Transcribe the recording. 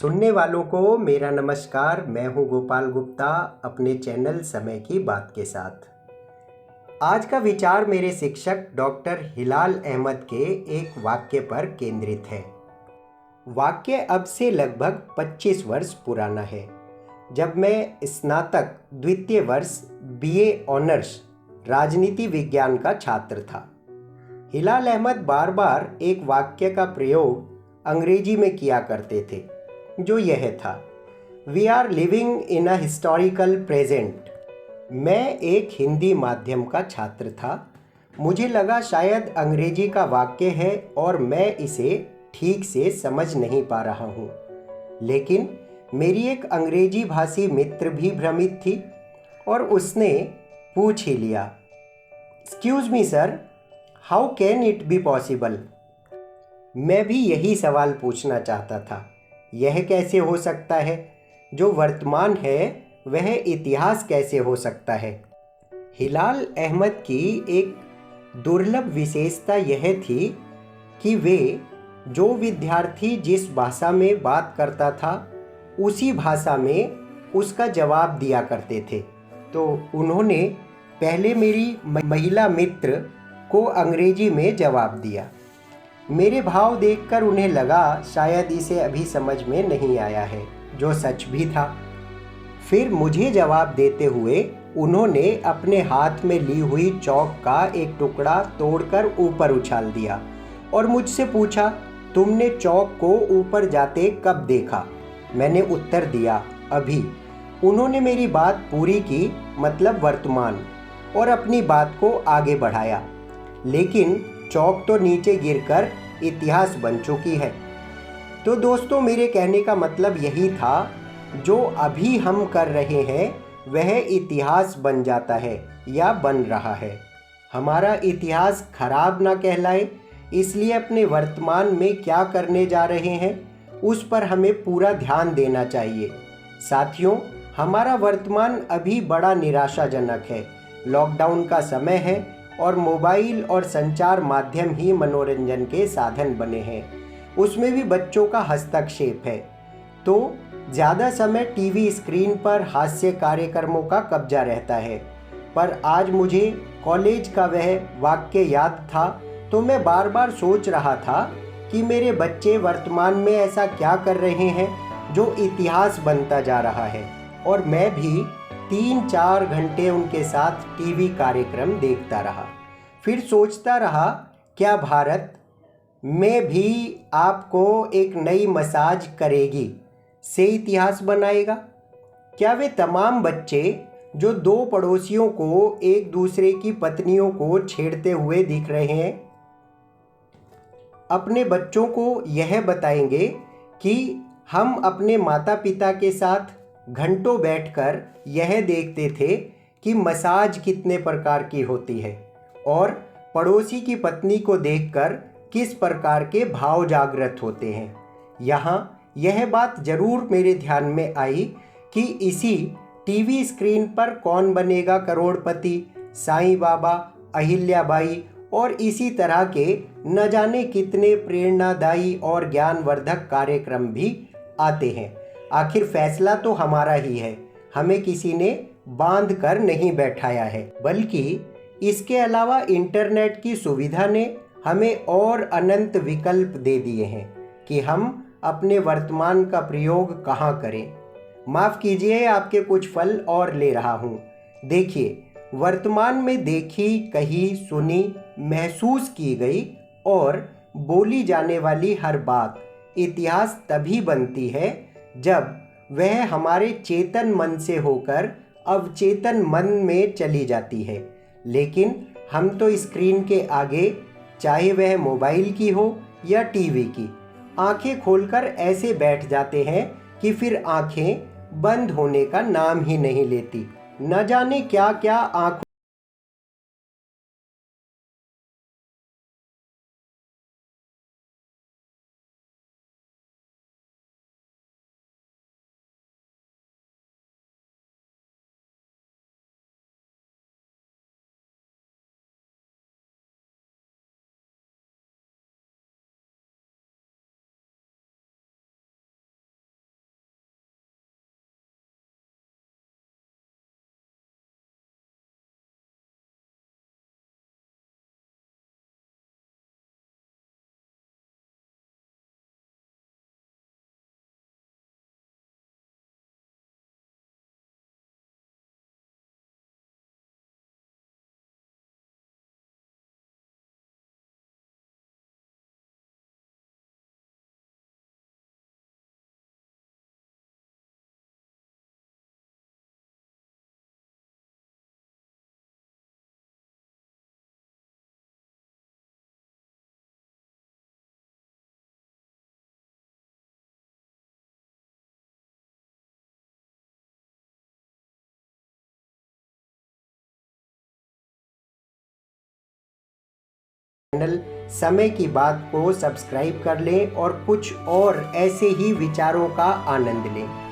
सुनने वालों को मेरा नमस्कार। मैं हूं गोपाल गुप्ता अपने चैनल समय की बात के साथ। आज का विचार मेरे शिक्षक डॉक्टर हिलाल अहमद के एक वाक्य पर केंद्रित है। वाक्य अब से लगभग 25 वर्ष पुराना है, जब मैं स्नातक द्वितीय वर्ष बीए ऑनर्स राजनीति विज्ञान का छात्र था। हिलाल अहमद बार बार एक वाक्य का प्रयोग अंग्रेजी में किया करते थे, जो यह था, we are living in a historical present. मैं एक हिंदी माध्यम का छात्र था। मुझे लगा शायद अंग्रेजी का वाक्य है और मैं इसे ठीक से समझ नहीं पा रहा हूँ। लेकिन मेरी एक अंग्रेजी भाषी मित्र भी भ्रमित थी और उसने पूछ ही लिया, excuse me sir, how can it be possible. मैं भी यही सवाल पूछना चाहता था, यह कैसे हो सकता है? जो वर्तमान है वह इतिहास कैसे हो सकता है? हिलाल अहमद की एक दुर्लभ विशेषता यह थी कि वे जो विद्यार्थी जिस भाषा में बात करता था उसी भाषा में उसका जवाब दिया करते थे। तो उन्होंने पहले मेरी महिला मित्र को अंग्रेजी में जवाब दिया। मेरे भाव देखकर उन्हें लगा शायद इसे अभी समझ में नहीं आया है, जो सच भी था। फिर मुझे जवाब देते हुए उन्होंने अपने हाथ में ली हुई चौक का एक टुकड़ा तोड़कर ऊपर उछाल दिया और मुझसे पूछा, तुमने चौक को ऊपर जाते कब देखा? मैंने उत्तर दिया, अभी। उन्होंने मेरी बात पूरी की, मतलब वर्तमान, और अपनी बात को आगे बढ़ाया। लेकिन चौक तो नीचे गिरकर इतिहास बन चुकी है। तो दोस्तों, मेरे कहने का मतलब यही था, जो अभी हम कर रहे हैं वह इतिहास बन जाता है या बन रहा है। हमारा इतिहास खराब ना कहलाए, इसलिए अपने वर्तमान में क्या करने जा रहे हैं उस पर हमें पूरा ध्यान देना चाहिए। साथियों, हमारा वर्तमान अभी बड़ा निराशाजनक है। लॉकडाउन का समय है और मोबाइल और संचार माध्यम ही मनोरंजन के साधन बने हैं। उसमें भी बच्चों का हस्तक्षेप है। तो ज़्यादा समय टीवी स्क्रीन पर हास्य कार्यक्रमों का कब्जा रहता है। पर आज मुझे कॉलेज का वह वाक्य याद था, तो मैं बार बार सोच रहा था कि मेरे बच्चे वर्तमान में ऐसा क्या कर रहे हैं जो इतिहास बनता जा रहा है, और मैं भी 3-4 घंटे उनके साथ टीवी कार्यक्रम देखता रहा। फिर सोचता रहा, क्या भारत में भी आपको एक नई मसाज करेगी से इतिहास बनाएगा? क्या वे तमाम बच्चे जो दो पड़ोसियों को एक दूसरे की पत्नियों को छेड़ते हुए दिख रहे हैं, अपने बच्चों को यह बताएंगे कि हम अपने माता पिता के साथ घंटों बैठकर यह देखते थे कि मसाज कितने प्रकार की होती है और पड़ोसी की पत्नी को देखकर किस प्रकार के भाव जागृत होते हैं? यहाँ यह बात जरूर मेरे ध्यान में आई कि इसी टीवी स्क्रीन पर कौन बनेगा करोड़पति, साईं बाबा, अहिल्याबाई और इसी तरह के न जाने कितने प्रेरणादायी और ज्ञानवर्धक कार्यक्रम भी आते हैं। आखिर फैसला तो हमारा ही है, हमें किसी ने बांध कर नहीं बैठाया है, बल्कि इसके अलावा इंटरनेट की सुविधा ने हमें और अनंत विकल्प दे दिए हैं कि हम अपने वर्तमान का प्रयोग कहाँ करें। माफ़ कीजिए, आपके कुछ फल और ले रहा हूँ। देखिए, वर्तमान में देखी, कही, सुनी, महसूस की गई और बोली जाने वाली हर बात इतिहास तभी बनती है जब वह हमारे चेतन मन से होकर अवचेतन मन में चली जाती है। लेकिन हम तो स्क्रीन के आगे, चाहे वह मोबाइल की हो या टीवी की, आंखें खोलकर ऐसे बैठ जाते हैं कि फिर आंखें बंद होने का नाम ही नहीं लेती। न जाने क्या क्या आंखों चैनल समय की बात को सब्सक्राइब कर लें और कुछ और ऐसे ही विचारों का आनंद लें।